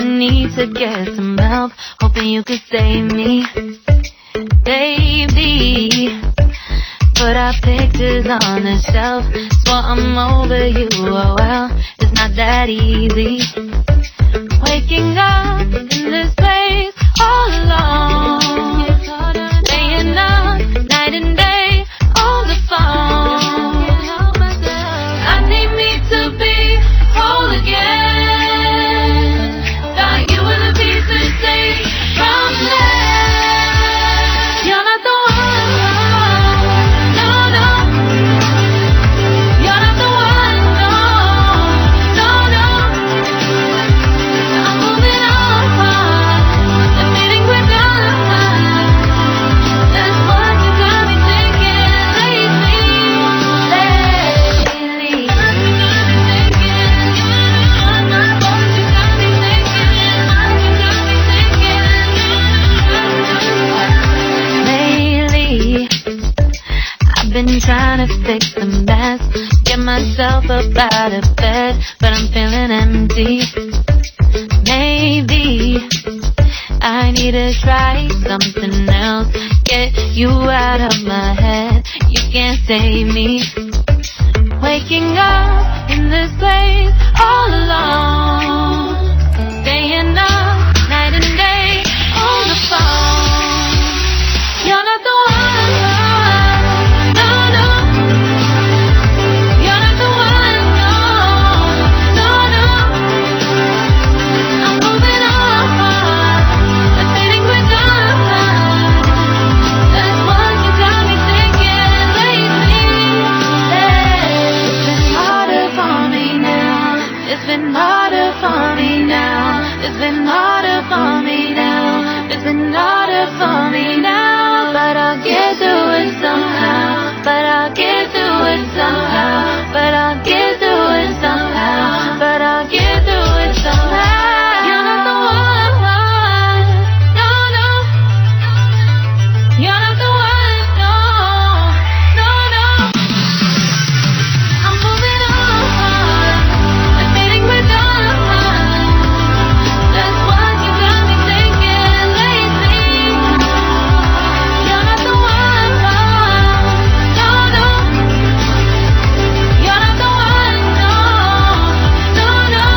need to get some help, hoping you could save me, baby. Put our pictures on the shelf, swore I'm over you, oh well, it's not that easy. Waking up in this place all alone, staying up night and day on the phone. I need me to be whole again. Thought you were the piece to take from there. You're not the one, no, no. You're not the one, no, no, no. I'm moving on, the feeling we're done. That's what you got me thinking lately. I've been trying to fix the mess, get myself up out of bed, but I'm feeling empty. Maybe I need to try something else, get you out of my head. You can't save me. Waking up in this place all alone, staying up night and day on the phone. You're not the one, no, no. You're not the one, no, no, no. I'm moving on, the feeling we're done. That's what you got me thinking lately. It's been harder for me now. It's been harder for me now. It's been harder for me now. It's been harder for me now. But I'll get through it somehow. But I'll get through it somehow. But I'll get through it somehow. But I'll get through it somehow. You're not the one, no, no. You're not the one, no, no, no. I'm moving on, the feeling we're done. That's what you got me thinking lately. You're not the one, no, no. You're not the one, no, no, no.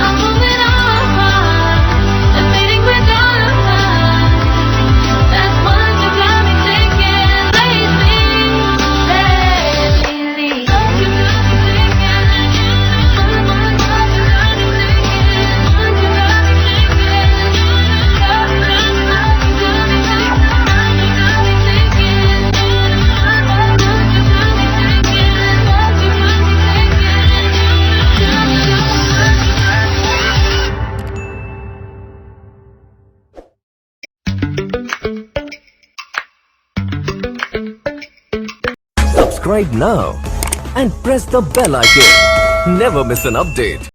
I'm moving on, the feeling we're done. That's what you got me thinking lately. Subscribe now and press the bell icon. Never miss an update.